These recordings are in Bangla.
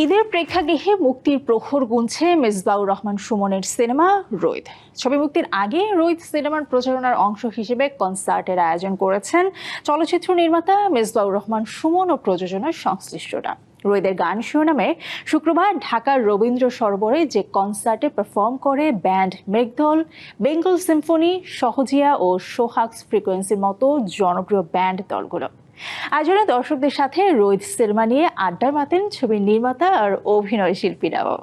ঈদের প্রেক্ষাগৃহে মুক্তির প্রহর গুনছে মেজবাউর রহমান সুমনের সিনেমা রোদ। ছবি মুক্তির আগে রোদ সিনেমার প্রচারণার অংশ হিসেবে কনসার্টের আয়োজন করেছেন চলচ্চিত্র নির্মাতা মেজবাউর রহমান সুমন ও প্রযোজনার সংশ্লিষ্টরা। রোদের গান শিরোনামে শুক্রবার ঢাকার রবীন্দ্র সরোবরে যে কনসার্টে পারফর্ম করে ব্যান্ড মেঘদল, বেঙ্গল সিম্ফনি, সহজিয়া ও সোহাগস ফ্রিকোয়েন্সির মতো জনপ্রিয় ব্যান্ড দলগুলো। আয়োজনে দর্শকদের সাথে রোদ সিনেমা নিয়ে আড্ডা মাতেন ছবির নির্মাতা আর অভিনয় শিল্পীরাও।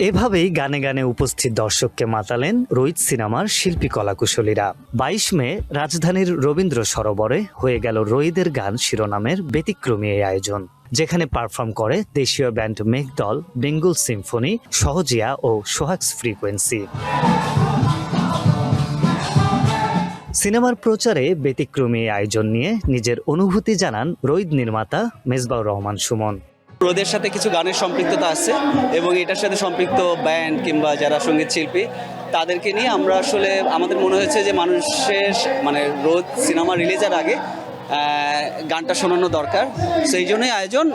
এভাবেই গানে গানে উপস্থিত দর্শককে মাতালেন রোদ সিনেমার শিল্পী কলাকুশলীরা। ২২ মে রাজধানীর রবীন্দ্র সরোবরে হয়ে গেল রোদের গান শিরোনামের ব্যতিক্রমী এই আয়োজন, যেখানে পারফর্ম করে দেশীয় ব্যান্ড মেঘদল, বেঙ্গল সিম্ফনি, সহজিয়া ও সোহাগস ফ্রিকোয়েন্সি। সিনেমার প্রচারে ব্যতিক্রমী আয়োজন নিয়ে নিজের অনুভূতি জানান রোদ নির্মাতা মেজবাউর রহমান সুমন। রোদের সাথে কিছু গানের সম্পৃক্ততা আছে এবং এটার সাথে সম্পৃক্ত ব্যান্ড কিংবা যারা সঙ্গীত শিল্পী তাদেরকে নিয়ে আমরা আসলে আমাদের মনে হয়েছে যে মানুষের রোদ সিনেমা রিলিজের আগে গানটা শোনানো দরকার। সেই জন্যই আয়োজন,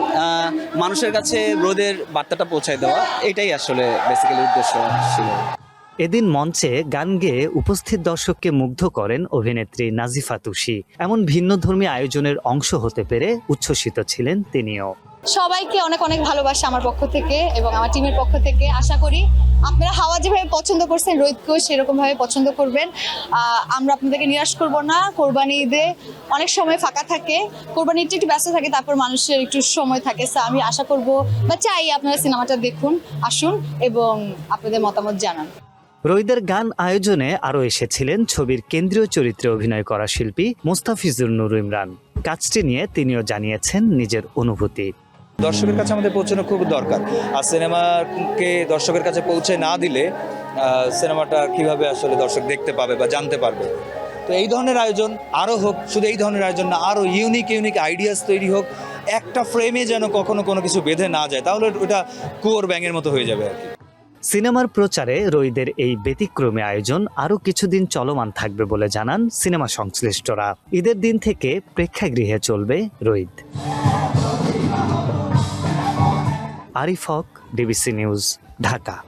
মানুষের কাছে রোদের বার্তাটা পৌঁছায় দেওয়া, এটাই আসলে বেসিক্যালি উদ্দেশ্য ছিল। এদিন মঞ্চে গান গেয়ে উপস্থিত দর্শককে মুগ্ধ করেন অভিনেত্রী নাজিফা তুষি। এমন ভিন্নধর্মী আয়োজনের অংশ হতে পেরে উচ্ছ্বসিত ছিলেন তিনিও। সবাইকে অনেক অনেক ভালোবাসা আমার পক্ষ থেকে এবং আমার টিমের পক্ষ থেকে। আশা করি আপনারা হাওয়া যেভাবে পছন্দ করছেন রোদকেও সেরকম ভাবে পছন্দ করবেন। আমরা আপনাদেরকে নিরাশ করব না। কোরবানি ঈদে অনেক সময় ফাঁকা থাকে, কোরবানি ঈদটা একটু ব্যস্ত থাকে, তারপর মানুষের একটু সময় থাকে। আমি আশা করব বা চাই আপনারা সিনেমাটা দেখুন, আসুন এবং আপনাদের মতামত জানান। রোদের গান আয়োজনে আরও এসেছিলেন ছবির কেন্দ্রীয় চরিত্রে অভিনয় করা শিল্পী মোস্তাফিজুর নূর ইমরান। কাজটি নিয়ে তিনিও জানিয়েছেন নিজের অনুভূতি। দর্শকের কাছে আমাদের পৌঁছানো খুব দরকার, আর সিনেমাকে দর্শকের কাছে পৌঁছে না দিলে সিনেমাটা কিভাবে আসলে দর্শক দেখতে পাবে বা জানতে পারবে। তো এই ধরনের আয়োজন আরও হোক, শুধু এই ধরনের আয়োজন না, আরও ইউনিক আইডিয়াস তৈরি হোক। একটা ফ্রেমে যেন কখনো কোনো কিছু বেঁধে না যায়, তাহলে ওটা কুয়োর ব্যাঙের মতো হয়ে যাবে আর কি। সিনেমার প্রচারে রোদের এই ব্যতিক্রমী আয়োজন আরও কিছুদিন চলমান থাকবে বলে জানান সিনেমা সংশ্লিষ্টরা। ঈদের দিন থেকে প্রেক্ষাগৃহে চলবে রোদ। আরিফ হক, ডিবিসি নিউজ, ঢাকা।